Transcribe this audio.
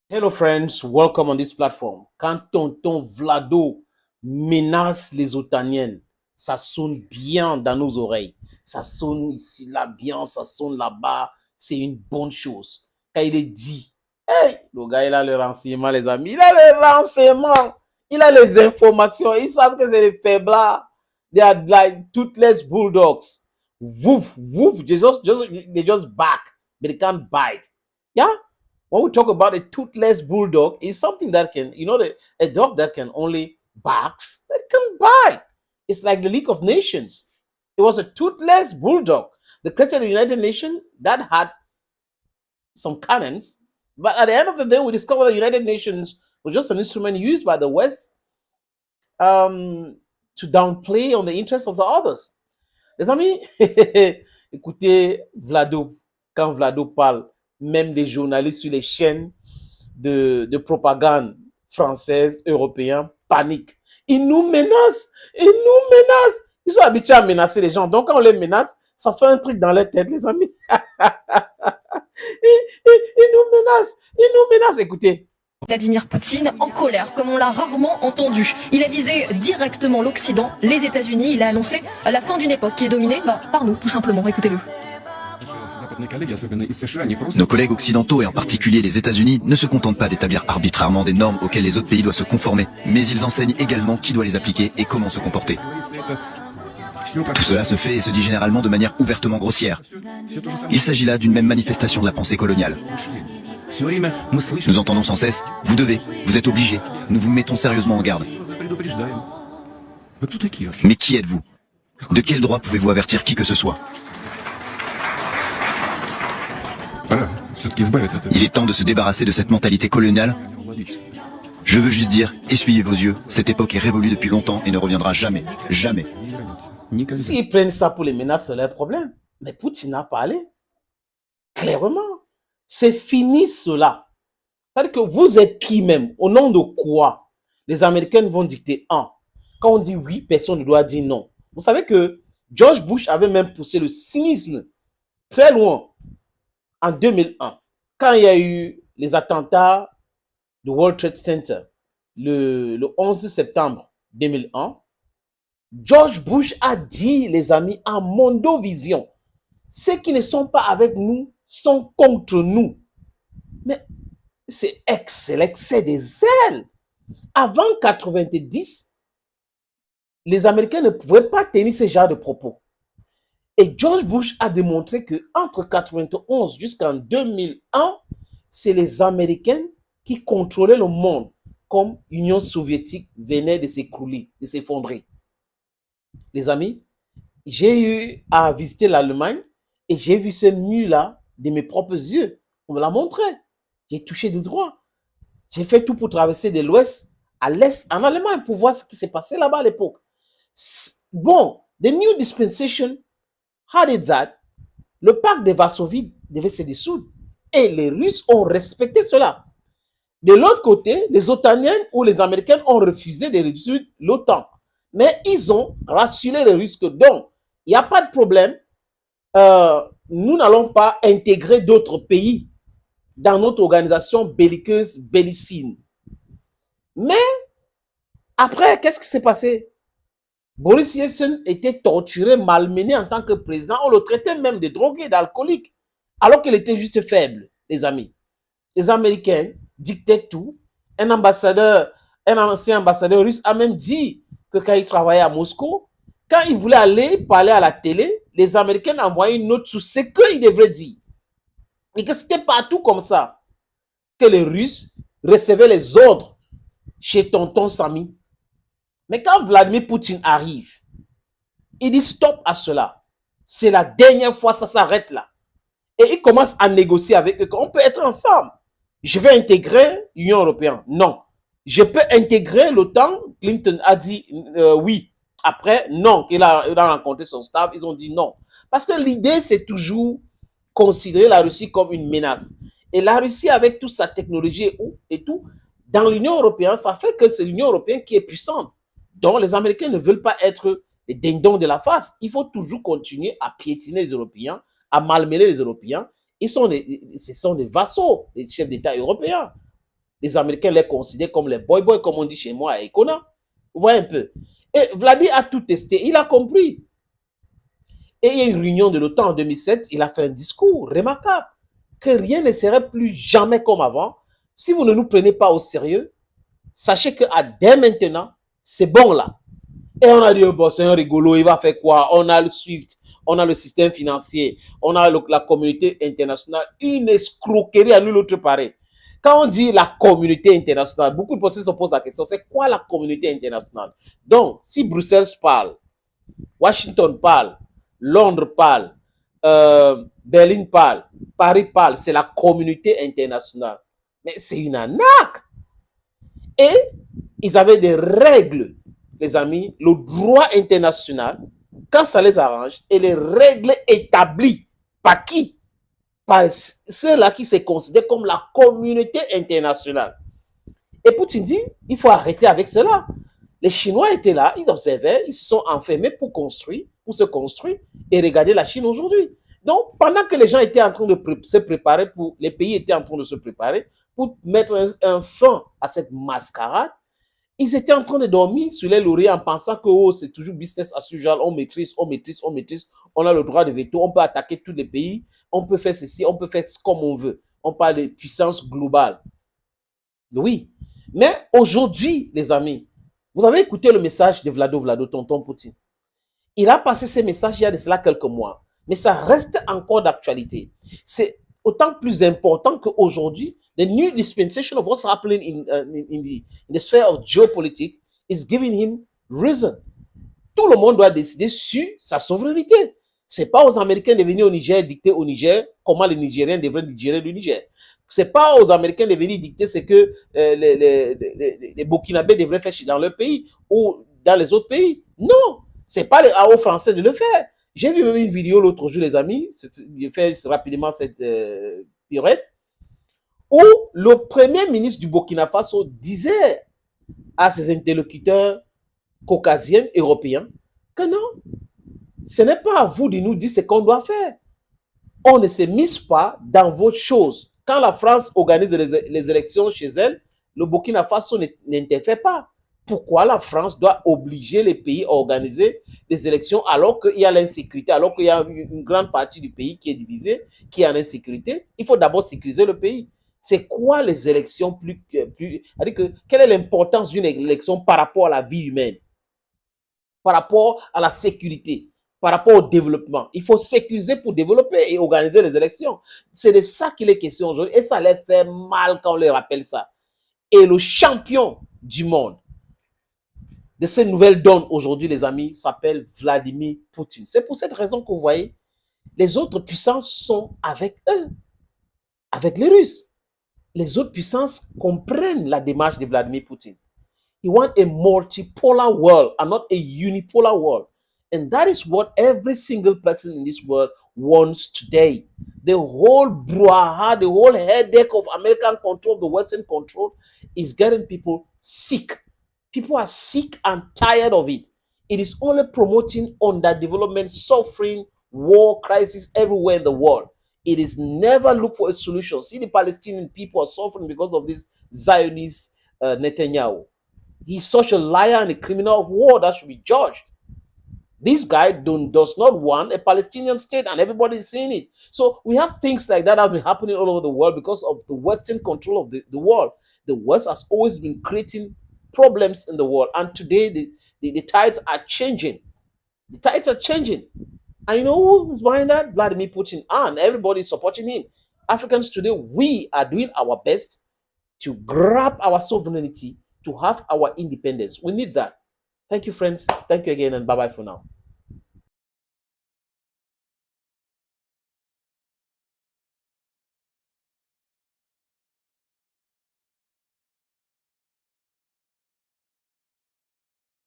Hello friends, welcome on this platform. Quand tonton Vlado menace les Otaniennes, ça sonne bien dans nos oreilles. Ça sonne ici, là bien, ça sonne là-bas. C'est une bonne chose. Quand il est dit, hey, le gars, il a le renseignement, les amis. Il a le renseignement. Il a les informations. Ils savent que c'est les faiblards. They are like toothless bulldogs. Woof, woof. They just back, but they can't bite. Yeah? When we talk about a toothless bulldog, it's something that can, a dog that can only barks, but can bite. It's like the League of Nations. It was a toothless bulldog. The created the United Nations that had some cannons, but at the end of the day, we discovered the United Nations was just an instrument used by the West to downplay on the interests of the others. Les amis, écoutez Vlado, quand Vlado parle, même des journalistes sur les chaînes de propagande française, européenne, paniquent. Ils nous menacent. Ils sont habitués à menacer les gens. Donc, quand on les menace, ça fait un truc dans leur tête, les amis. Ils nous menacent. Écoutez. Vladimir Poutine en colère, comme on l'a rarement entendu. Il a visé directement l'Occident, les États-Unis. Il a annoncé la fin d'une époque qui est dominée par nous, tout simplement. Écoutez-le. Nos collègues occidentaux, et en particulier les États-Unis, ne se contentent pas d'établir arbitrairement des normes auxquelles les autres pays doivent se conformer, mais ils enseignent également qui doit les appliquer et comment se comporter. Tout cela se fait et se dit généralement de manière ouvertement grossière. Il s'agit là d'une même manifestation de la pensée coloniale. Nous entendons sans cesse « vous devez, vous êtes obligés, nous vous mettons sérieusement en garde ». Mais qui êtes-vous? De quel droit pouvez-vous avertir qui que ce soit? Il est temps de se débarrasser de cette mentalité coloniale. Je veux juste dire, essuyez vos yeux, cette époque est révolue depuis longtemps et ne reviendra jamais. Jamais. S'ils prennent ça pour les menaces, c'est leur problème. Mais Poutine a parlé. Clairement. C'est fini cela. C'est-à-dire que vous êtes qui même? Au nom de quoi? Les Américains vont dicter un. Quand on dit oui, personne ne doit dire non. Vous savez que George Bush avait même poussé le cynisme très loin en 2001. Quand il y a eu les attentats du World Trade Center le 11 septembre 2001, George Bush a dit, les amis, en mondovision, ceux qui ne sont pas avec nous sont contre nous. Mais c'est l'excès des ailes. Avant 90, les Américains ne pouvaient pas tenir ce genre de propos. Et George Bush a démontré qu'entre 91 jusqu'en 2001, c'est les Américains qui contrôlaient le monde, comme l'Union soviétique venait de s'écrouler, de s'effondrer. Les amis, j'ai eu à visiter l'Allemagne et j'ai vu ce mur-là de mes propres yeux. On me l'a montré. J'ai touché du droit. J'ai fait tout pour traverser de l'ouest à l'est en Allemagne pour voir ce qui s'est passé là-bas à l'époque. Bon, the new dispensation had it that le pacte de Varsovie devait se dissoudre et les Russes ont respecté cela. De l'autre côté, les Otaniens ou les Américains ont refusé de réduire l'OTAN. Mais ils ont rassuré les Russes que donc, il n'y a pas de problème, nous n'allons pas intégrer d'autres pays dans notre organisation belliqueuse bellicine. Mais après, qu'est-ce qui s'est passé? Boris Yeltsin était torturé, malmené en tant que président. On le traitait même de drogué, d'alcoolique, alors qu'il était juste faible, les amis. Les Américains dictaient tout. Un ancien ambassadeur russe a même dit que quand il travaillait à Moscou, quand il voulait aller parler à la télé, les Américains envoyaient une note sur ce qu'il devrait dire. Et que c'était partout comme ça que les Russes recevaient les ordres chez tonton Samy. Mais quand Vladimir Poutine arrive, il dit stop à cela. C'est la dernière fois, ça s'arrête là. Et il commence à négocier avec eux. On peut être ensemble. Je vais intégrer l'Union européenne. Non. Je peux intégrer l'OTAN. Clinton a dit oui. Après, non. Il a rencontré son staff. Ils ont dit non. Parce que l'idée, c'est toujours considérer la Russie comme une menace. Et la Russie, avec toute sa technologie et tout, dans l'Union européenne, ça fait que c'est l'Union européenne qui est puissante. Donc, les Américains ne veulent pas être les dindons de la face. Il faut toujours continuer à piétiner les Européens, à malmener les Européens. Ce sont des vassaux, les chefs d'État européens. Les Américains les considèrent comme les boy-boys, comme on dit chez moi à Econa. Vous voyez un peu. Et Vladimir a tout testé, il a compris. Et il y a une réunion de l'OTAN en 2007, il a fait un discours remarquable, que rien ne serait plus jamais comme avant. Si vous ne nous prenez pas au sérieux, sachez que dès maintenant, c'est bon là. Et on a dit, oh, bon, c'est un rigolo, il va faire quoi? On a le SWIFT, on a le système financier, on a la communauté internationale, une escroquerie à nul autre pareil. Quand on dit la communauté internationale, beaucoup de personnes se posent la question, c'est quoi la communauté internationale? Donc, si Bruxelles parle, Washington parle, Londres parle, Berlin parle, Paris parle, c'est la communauté internationale. Mais c'est une arnaque. Et ils avaient des règles, les amis, le droit international, quand ça les arrange, et les règles établies par qui? Par ceux-là qui se considèrent comme la communauté internationale. Et Poutine dit, il faut arrêter avec cela. Les Chinois étaient là, ils observaient, ils se sont enfermés pour se construire et regarder la Chine aujourd'hui. Donc, pendant que les gens étaient en train de se préparer, les pays étaient en train de se préparer pour mettre un fin à cette mascarade, ils étaient en train de dormir sur les lauriers en pensant que oh, c'est toujours business as usual, on maîtrise, on a le droit de veto, on peut attaquer tous les pays, on peut faire ceci, on peut faire comme on veut. On parle de puissance globale. Oui, mais aujourd'hui, les amis, vous avez écouté le message de Vlado, tonton Poutine. Il a passé ces messages il y a de cela quelques mois, mais ça reste encore d'actualité. C'est autant plus important qu'aujourd'hui, the new dispensation of what's happening in the sphere of geopolitics is giving him reason. Tout le monde doit décider sur sa souveraineté. C'est pas aux Américains de venir au Niger dicter au Niger comment les Nigériens devraient gérer le Niger. C'est pas aux Américains de venir dicter ce que les Burkinabés devraient faire dans leur pays ou dans les autres pays. Non, c'est pas aux Français de le faire. J'ai vu même une vidéo l'autre jour, les amis, je fais rapidement cette pirouette, où le premier ministre du Burkina Faso disait à ses interlocuteurs caucasiens, européens, que non, ce n'est pas à vous de nous dire ce qu'on doit faire. On ne se mise pas dans vos choses. Quand la France organise les élections chez elle, le Burkina Faso n'interfère pas. Pourquoi la France doit obliger les pays à organiser des élections alors qu'il y a l'insécurité, alors qu'il y a une grande partie du pays qui est divisée, qui est en insécurité? Il faut d'abord sécuriser le pays. C'est quoi les élections c'est-à-dire que quelle est l'importance d'une élection par rapport à la vie humaine, par rapport à la sécurité, par rapport au développement? Il faut sécuriser pour développer et organiser les élections. C'est de ça qu'il est question aujourd'hui. Et ça les fait mal quand on les rappelle ça. Et le champion du monde de ces nouvelles donnes aujourd'hui, les amis, s'appelle Vladimir Poutine. C'est pour cette raison que vous voyez, les autres puissances sont avec eux, avec les Russes. Les autres puissances comprennent la démarche de Vladimir Poutine. He wants a multipolar world and not a unipolar world. And that is what every single person in this world wants today. The whole brouhaha, the whole headache of American control, the Western control is getting people sick. People are sick and tired of it. It is only promoting underdevelopment, suffering, war, crisis everywhere in the world. It is never look for a solution. See, the Palestinian people are suffering because of this Zionist Netanyahu. He's such a liar and a criminal of war that should be judged. This guy does not want a Palestinian state, and everybody is seeing it. So we have things like that have been happening all over the world because of the Western control of the world. The West has always been creating problems in the world, and today the tides are changing. The tides are changing. And you know who is behind that? Vladimir Putin, and everybody is supporting him. Africans today, we are doing our best to grab our sovereignty, to have our independence. We need that. Thank you, friends. Thank you again, and bye-bye for now.